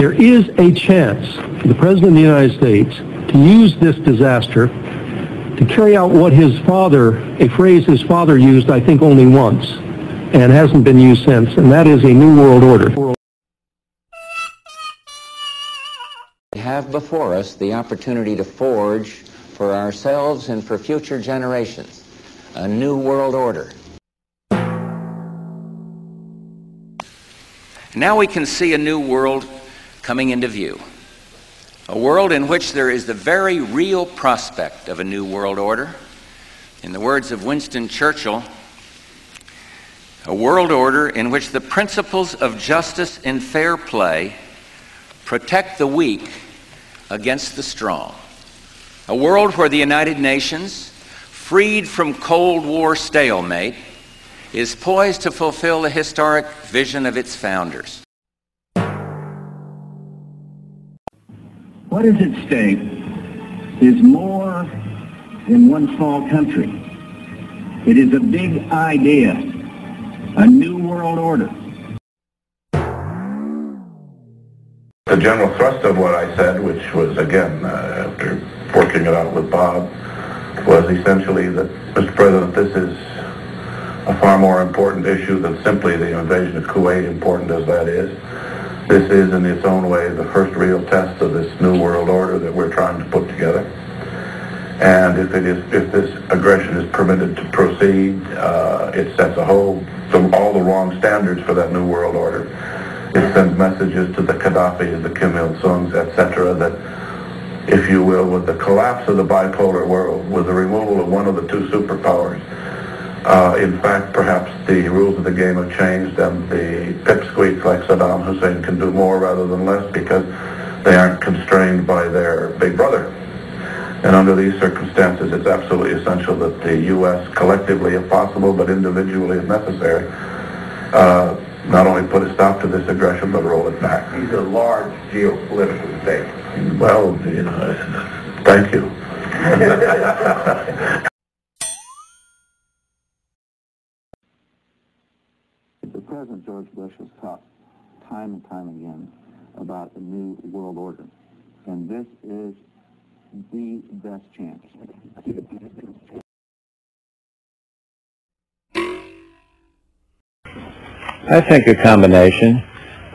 There is a chance for the President of the United States to use this disaster to carry out what his father, a phrase his father used, I think, only once, and hasn't been used since, and that is a new world order. We have before us the opportunity to forge for ourselves and for future generations a new world order. Now we can see a new world coming into view. A world in which there is the very real prospect of a new world order. In the words of Winston Churchill, a world order in which the principles of justice and fair play protect the weak against the strong. A world where the United Nations, freed from Cold War stalemate, is poised to fulfill the historic vision of its founders. What is at stake is more than one small country. It is a big idea, a new world order. The general thrust of what I said, which was, again, after working it out with Bob, was essentially that, Mr. President, this is a far more important issue than simply the invasion of Kuwait, important as that is. This is, in its own way, the first real test of this new world order that we're trying to put together. And if this aggression is permitted to proceed, it sets all the wrong standards for that new world order. It sends messages to the Qaddafi's, the Kim Il-sungs, etc., that, if you will, with the collapse of the bipolar world, with the removal of one of the two superpowers, in fact, perhaps the rules of the game have changed, and the pipsqueaks like Saddam Hussein can do more rather than less because they aren't constrained by their big brother. And under these circumstances, it's absolutely essential that the U.S. collectively, if possible, but individually if necessary, not only put a stop to this aggression, but roll it back. These are large geopolitical stakes. Well, you know, thank you. The President George Bush has talked time and time again about a new world order, and this is the best chance. I think a combination.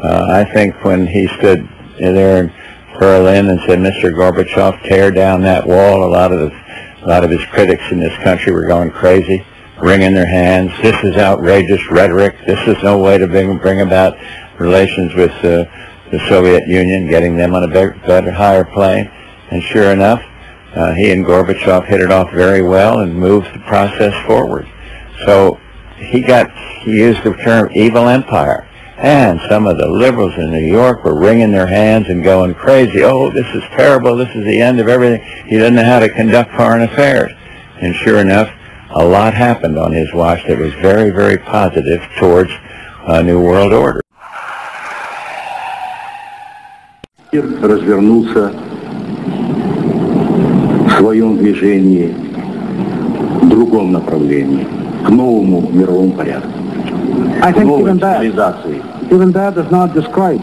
I think when he stood there in Berlin and said, "Mr. Gorbachev, tear down that wall," a lot of his critics in this country were going crazy, wringing their hands. This is outrageous rhetoric. This is no way to bring about relations with the Soviet Union, getting them on a better, higher plane. And sure enough, he and Gorbachev hit it off very well and moved the process forward. So he used the term evil empire. And some of the liberals in New York were wringing their hands and going crazy. Oh, this is terrible. This is the end of everything. He doesn't know how to conduct foreign affairs. And sure enough, a lot happened on his watch that was very, very positive towards a new world order. Мир развернулся в своем движении в другом направлении, к новому мировому порядку. I think even that does not describe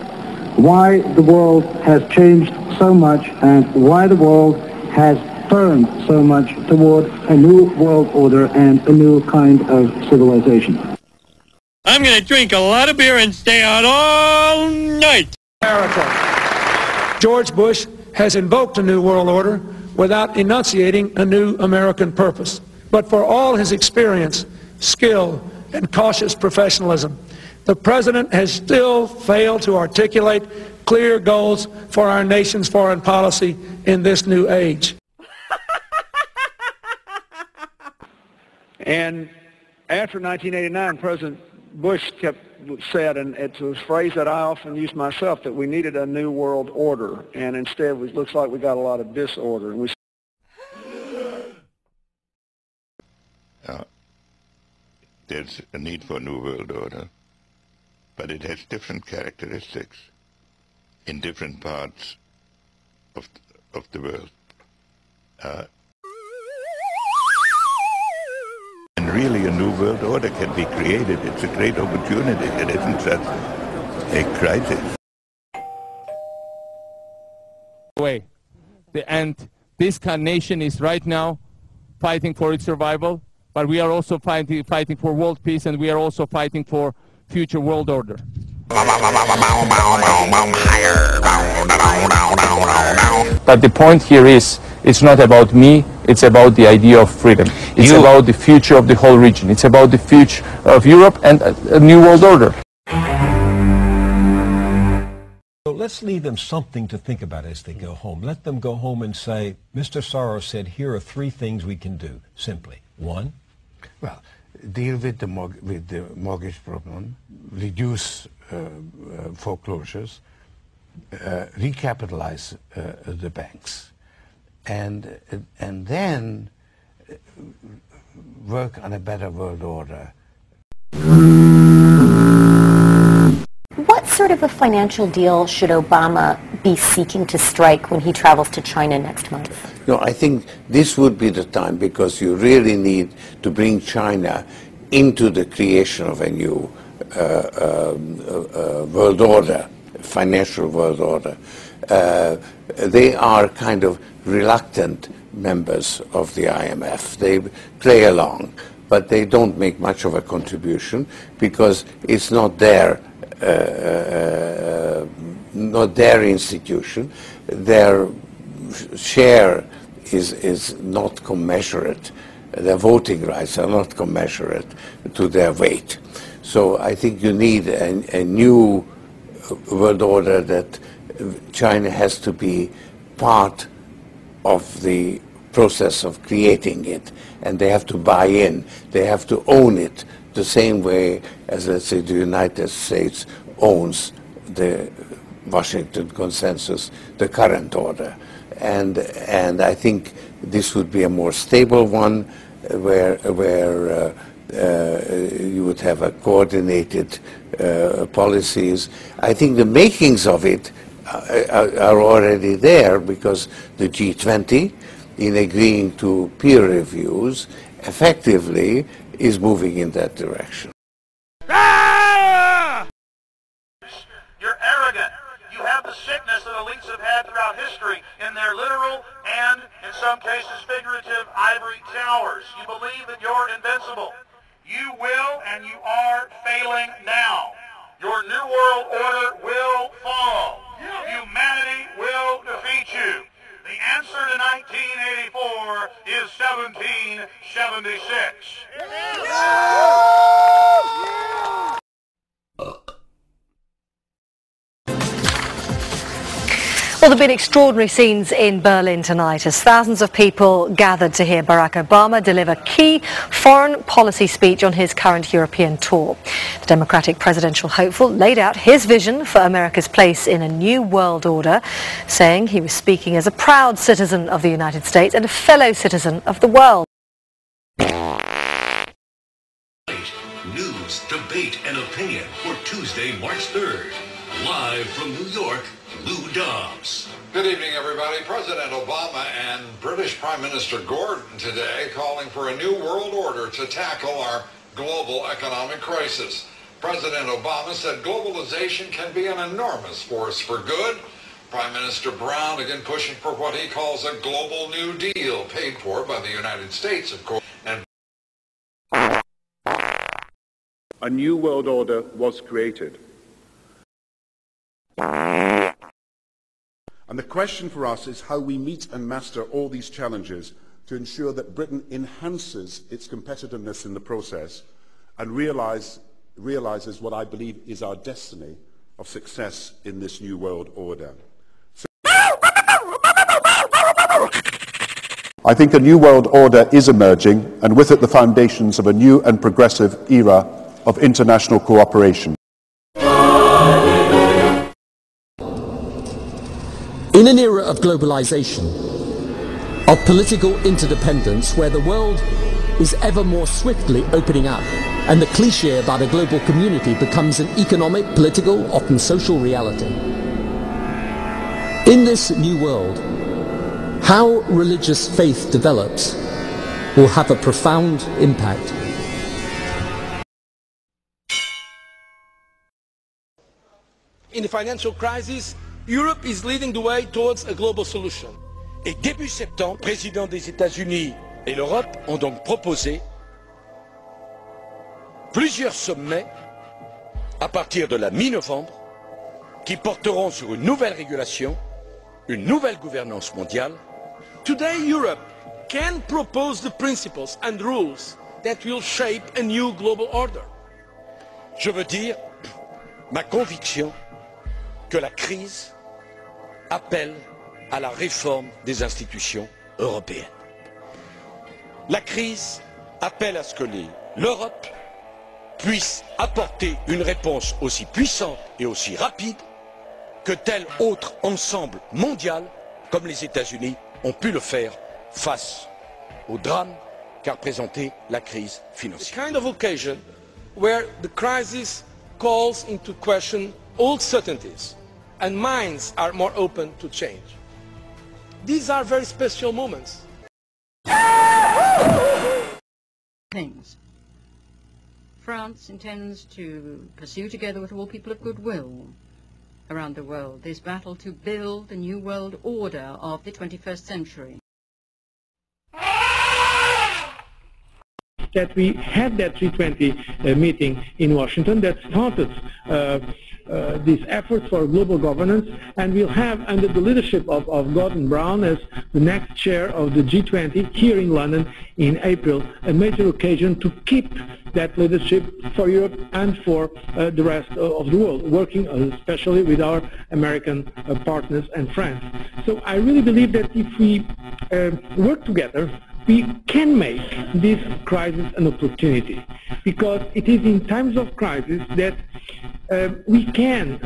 why the world has changed so much and why the world has turned so much toward a new world order and a new kind of civilization. I'm going to drink a lot of beer and stay out all night. America. George Bush has invoked a new world order without enunciating a new American purpose. But for all his experience, skill, and cautious professionalism, the President has still failed to articulate clear goals for our nation's foreign policy in this new age. And after 1989, President Bush said, and it's a phrase that I often use myself, that we needed a new world order, and instead it looks like we got a lot of disorder. And there's a need for a new world order, but it has different characteristics in different parts of the world. And really a new world order can be created. It's a great opportunity. It isn't such a crisis. way. And this nation is right now fighting for its survival, but we are also fighting for world peace, and we are also fighting for future world order. But the point here is, it's not about me, it's about the idea of freedom. It's about the future of the whole region. It's about the future of Europe and a new world order. So let's leave them something to think about as they go home. Let them go home and say, Mr. Soros said, here are 3 things we can do, simply. 1? Well, deal with the mortgage problem, reduce foreclosures, recapitalize the banks, and then work on a better world order. What sort of a financial deal should Obama be seeking to strike when he travels to China next month? No, I think this would be the time, because you really need to bring China into the creation of a new world order, financial world order. They are kind of reluctant members of the IMF. They play along, but they don't make much of a contribution because it's not their institution. Their share is not commensurate. Their voting rights are not commensurate to their weight. So I think you need a new world order that China has to be part of the process of creating it, and they have to buy in. They have to own it the same way as, let's say, the United States owns the Washington Consensus, the current order. And I think this would be a more stable one, where you would have a coordinated policies. I think the makings of it are already there, because the G20, in agreeing to peer reviews, effectively is moving in that direction. You're arrogant. You have the sickness that elites have had throughout history in their literal and, in some cases, figurative ivory towers. You believe that you're invincible. You will, and you are failing now. Your New World Order will fall. Humanity will defeat you. The answer to 1984 is 1776. Well, there have been extraordinary scenes in Berlin tonight as thousands of people gathered to hear Barack Obama deliver key foreign policy speech on his current European tour. The Democratic presidential hopeful laid out his vision for America's place in a new world order, saying he was speaking as a proud citizen of the United States and a fellow citizen of the world. News, debate, and opinion for Tuesday, March 3rd. Live from New York, Lou Dobbs. Good evening, everybody. President Obama and British Prime Minister Gordon today calling for a new world order to tackle our global economic crisis. President Obama said globalization can be an enormous force for good. Prime Minister Brown again pushing for what he calls a global New Deal, paid for by the United States, of course. And a new world order was created. And the question for us is how we meet and master all these challenges to ensure that Britain enhances its competitiveness in the process and realizes what I believe is our destiny of success in this new world order. I think a new world order is emerging, and with it the foundations of a new and progressive era of international cooperation. In an era of globalization, of political interdependence, where the world is ever more swiftly opening up, and the cliché about a global community becomes an economic, political, often social reality. In this new world, how religious faith develops will have a profound impact. In the financial crisis, Europe is leading the way towards a global solution. Et début septembre, le président des États-Unis et l'Europe ont donc proposé plusieurs sommets à partir de la mi-novembre qui porteront sur une nouvelle régulation, une nouvelle gouvernance mondiale. Today Europe can propose the principles and rules that will shape a new global order. Je veux dire ma conviction que la crise appelle à la réforme des institutions européennes. La crise appelle à ce que l'Europe puisse apporter une réponse aussi puissante et aussi rapide que tel autre ensemble mondial, comme les États-Unis ont pu le faire face au drame qu'a représenté la crise financière. A kind of occasion where the crisis calls into question old certainties and minds are more open to change. These are very special moments. Things. France intends to pursue, together with all people of goodwill around the world, this battle to build the new world order of the 21st century. That we had that G20 meeting in Washington that started this effort for global governance, and we'll have, under the leadership of Gordon Brown as the next chair of the G20 here in London in April, a major occasion to keep that leadership for Europe and for the rest of the world, working especially with our American partners and friends. So I really believe that if we work together, we can make this crisis an opportunity, because it is in times of crisis that we can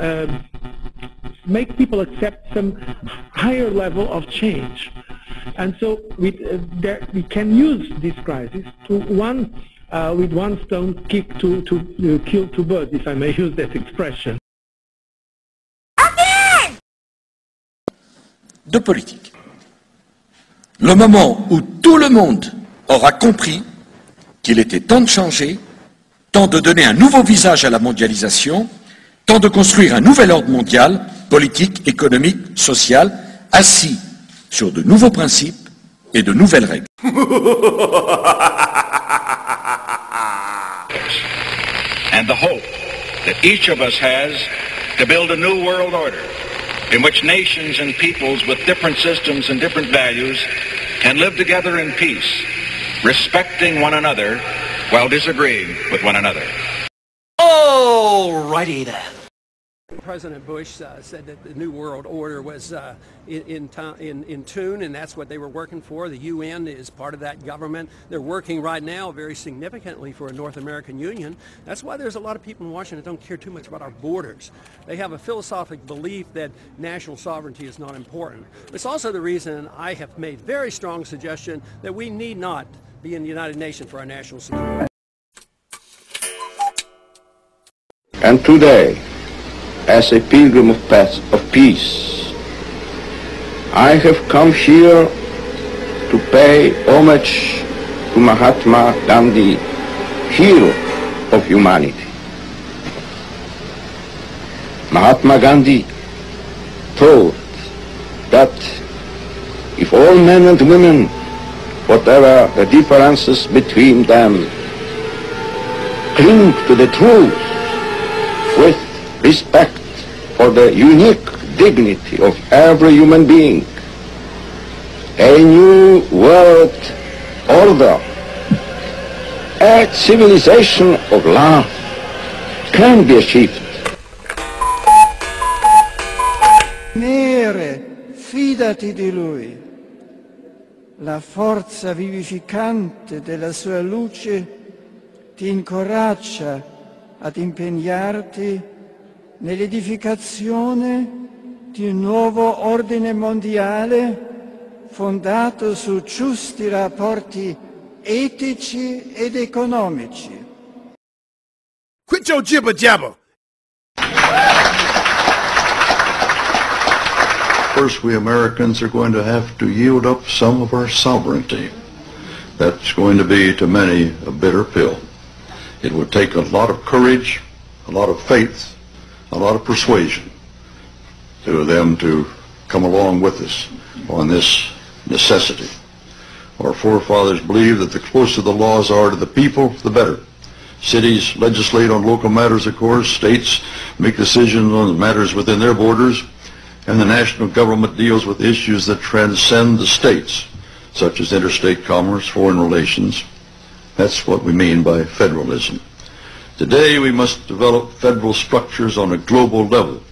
make people accept some higher level of change. And so we can use this crisis to with one stone kill two birds, if I may use that expression. De politique. Le moment où tout le monde aura compris qu'il était temps de changer, temps de donner un nouveau visage à la mondialisation, temps de construire un nouvel ordre mondial, politique, économique, social, assis sur de nouveaux principes et de nouvelles règles. And the hope that each of us has to build a new world order in which nations and peoples with different systems and different values can live together in peace, respecting one another while disagreeing with one another. Alrighty then. President Bush said that the New World Order was in tune, and that's what they were working for. The UN is part of that government. They're working right now very significantly for a North American Union. That's why there's a lot of people in Washington that don't care too much about our borders. They have a philosophic belief that national sovereignty is not important. It's also the reason I have made very strong suggestion that we need not be in the United Nations for our national security. And today, as a pilgrim of peace, I have come here to pay homage to Mahatma Gandhi, hero of humanity. Mahatma Gandhi thought that if all men and women, whatever the differences between them, cling to the truth with respect for the unique dignity of every human being, a new world order, a civilization of love can be achieved. Nere, fidati di Lui. La forza vivificante della sua luce ti incoraggia ad impegnarti nell'edificazione di un nuovo ordine mondiale fondato su giusti rapporti etici ed economici. Quit your jibber jabber! First, we Americans are going to have to yield up some of our sovereignty. That's going to be, to many, a bitter pill. It would take a lot of courage, a lot of faith, a lot of persuasion to them to come along with us on this necessity. Our forefathers believed that the closer the laws are to the people, the better. Cities legislate on local matters, of course. States make decisions on matters within their borders. And the national government deals with issues that transcend the states, such as interstate commerce, foreign relations. That's what we mean by federalism. Today we must develop federal structures on a global level.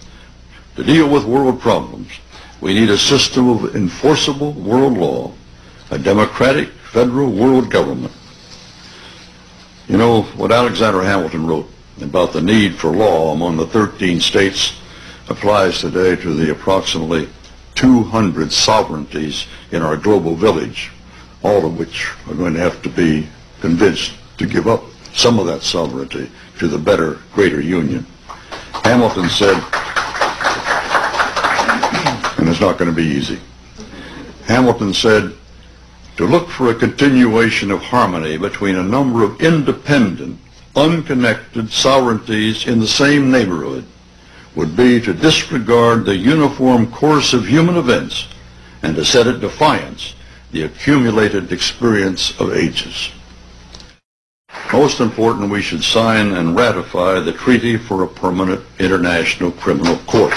To deal with world problems, we need a system of enforceable world law, a democratic federal world government. You know, what Alexander Hamilton wrote about the need for law among the 13 states applies today to the approximately 200 sovereignties in our global village, all of which are going to have to be convinced to give up some of that sovereignty to the better, greater union. Hamilton said, and it's not going to be easy, Hamilton said, to look for a continuation of harmony between a number of independent, unconnected sovereignties in the same neighborhood would be to disregard the uniform course of human events and to set at defiance the accumulated experience of ages. Most important, we should sign and ratify the Treaty for a Permanent International Criminal Court.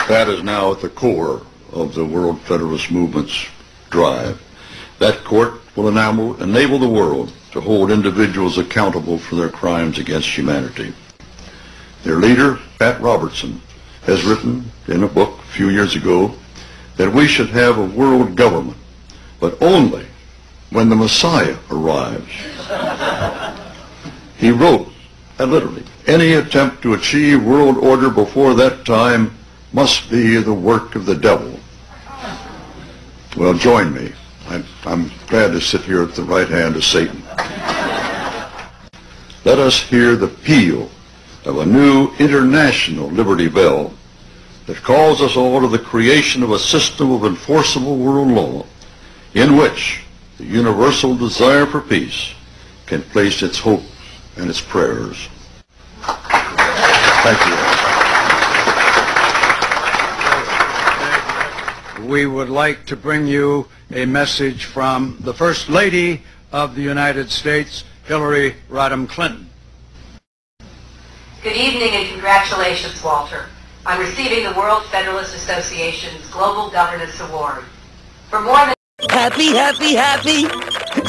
That is now at the core of the World Federalist Movement's drive. That court will enable the world to hold individuals accountable for their crimes against humanity. Their leader, Pat Robertson, has written in a book a few years ago that we should have a world government, but only when the Messiah arrives. He wrote, and literally, any attempt to achieve world order before that time must be the work of the devil. Well, join me. I'm glad to sit here at the right hand of Satan. Let us hear the peal of a new international Liberty Bell that calls us all to the creation of a system of enforceable world law in which the universal desire for peace can place its hopes and its prayers. Thank you. We would like to bring you a message from the First Lady of the United States, Hillary Rodham Clinton. Good evening and congratulations, Walter, on receiving the World Federalist Association's Global Governance Award. For more than... Happy, happy, happy.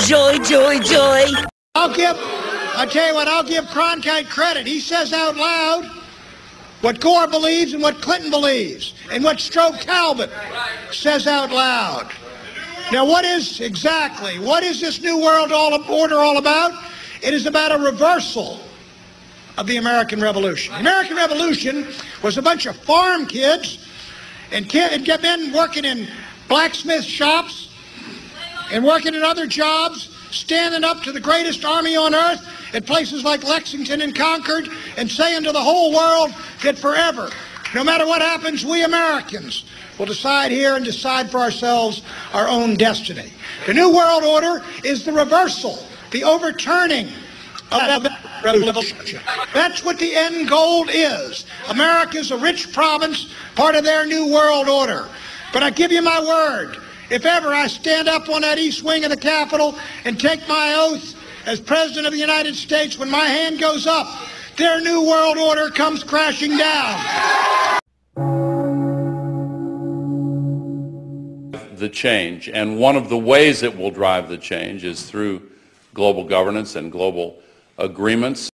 Joy, joy, joy. I'll tell you what, I'll give Cronkite credit. He says out loud what Gore believes and what Clinton believes and what Stroke Talbot says out loud. Now what is this New World Order all about? It is about a reversal of the American Revolution. The American Revolution was a bunch of farm kids and men working in blacksmith shops and working in other jobs, standing up to the greatest army on earth at places like Lexington and Concord and saying to the whole world that forever, no matter what happens, we Americans will decide here and decide for ourselves our own destiny. The New World Order is the reversal, the overturning of the revolution. That's what the end goal is. America's a rich province, part of their New World Order. But I give you my word, if ever I stand up on that east wing of the Capitol and take my oath as President of the United States, when my hand goes up, their New World Order comes crashing down. The change, and one of the ways it will drive the change is through global governance and global agreements.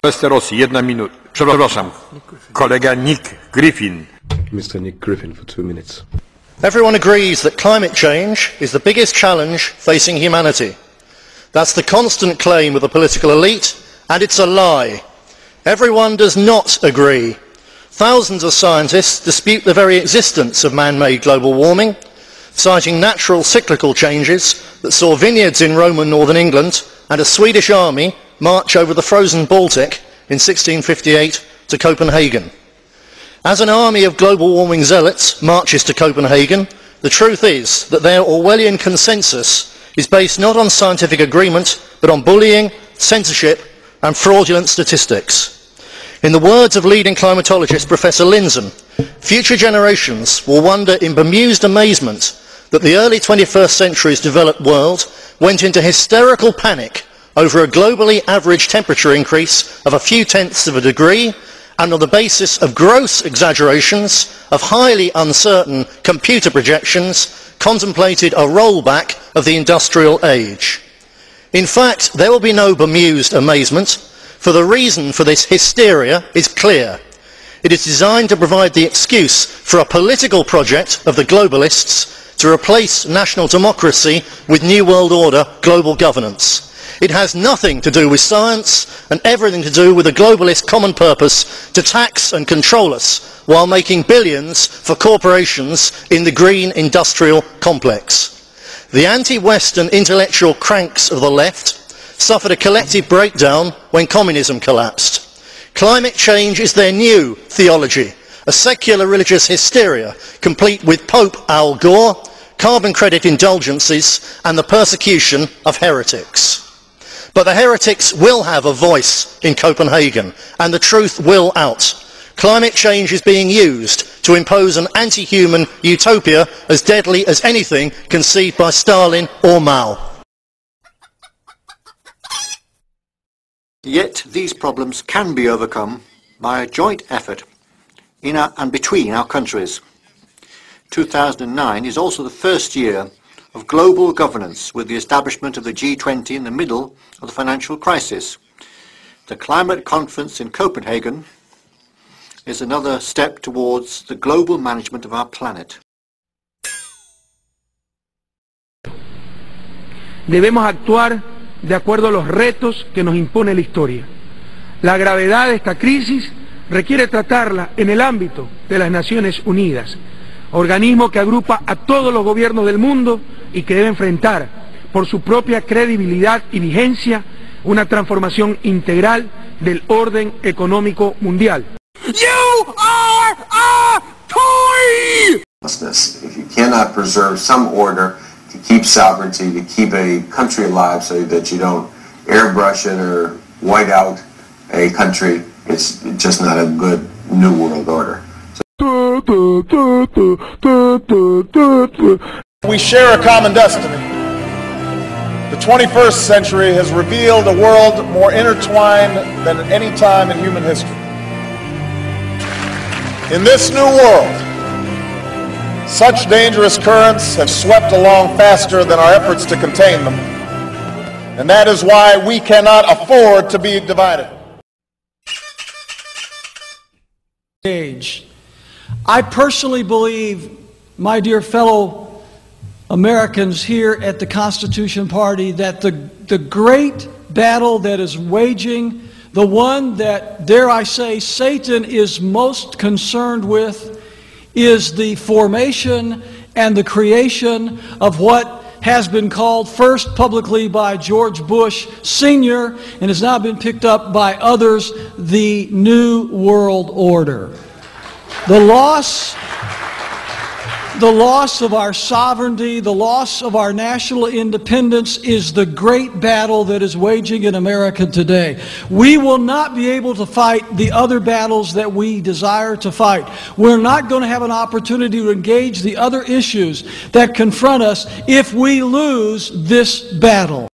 Mr. Rossi, 1 minut. Przepraszam, kolega Nick Griffin. Mr. Nick Griffin for 2 minutes. Everyone agrees that climate change is the biggest challenge facing humanity. That's the constant claim of the political elite, and it's a lie. Everyone does not agree. Thousands of scientists dispute the very existence of man-made global warming, citing natural cyclical changes that saw vineyards in Roman northern England and a Swedish army march over the frozen Baltic in 1658 to Copenhagen. As an army of global warming zealots marches to Copenhagen, the truth is that their Orwellian consensus is based not on scientific agreement, but on bullying, censorship and fraudulent statistics. In the words of leading climatologist Professor Lindzen, future generations will wonder in bemused amazement that the early 21st century's developed world went into hysterical panic over a globally average temperature increase of a few tenths of a degree, and on the basis of gross exaggerations of highly uncertain computer projections contemplated a rollback of the industrial age. In fact, there will be no bemused amazement, for the reason for this hysteria is clear. It is designed to provide the excuse for a political project of the globalists to replace national democracy with New World Order global governance. It has nothing to do with science and everything to do with a globalist common purpose to tax and control us while making billions for corporations in the green industrial complex. The anti-Western intellectual cranks of the left suffered a collective breakdown when communism collapsed. Climate change is their new theology, a secular religious hysteria complete with Pope Al Gore, carbon credit indulgences and the persecution of heretics. But the heretics will have a voice in Copenhagen and the truth will out. Climate change is being used to impose an anti-human utopia as deadly as anything conceived by Stalin or Mao. Yet these problems can be overcome by a joint effort in and between our countries. 2009 is also the first year of global governance with the establishment of the G20 in the middle of the financial crisis. The climate conference in Copenhagen is another step towards the global management of our planet. Debemos actuar de acuerdo a los retos que nos impone la historia. La gravedad de esta crisis requiere tratarla en el ámbito de las Naciones Unidas, organismo que agrupa a todos los gobiernos del mundo y que debe enfrentar, por su propia credibilidad y vigencia, una transformación integral del orden económico mundial. You are a toy! If you cannot preserve some order to keep sovereignty, to keep a country alive so that you don't airbrush it or white out a country, it's just not a good new world order. We share a common destiny. The 21st century has revealed a world more intertwined than at any time in human history. In this new world, such dangerous currents have swept along faster than our efforts to contain them, and that is why we cannot afford to be divided. I personally believe, my dear fellow Americans here at the Constitution Party, that the great battle that is waging, the one that, dare I say, Satan is most concerned with, is the formation and the creation of what has been called first publicly by George Bush Sr. and has now been picked up by others, the New World Order. The loss of our sovereignty, the loss of our national independence is the great battle that is waging in America today. We will not be able to fight the other battles that we desire to fight. We're not going to have an opportunity to engage the other issues that confront us if we lose this battle.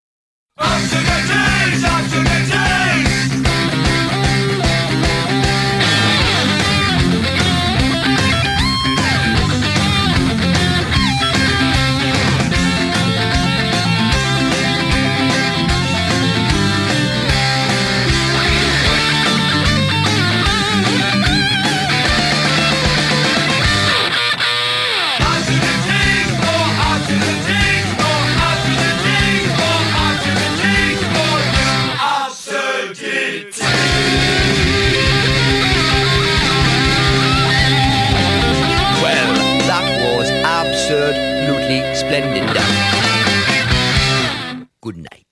Absolutely splendid. Good night.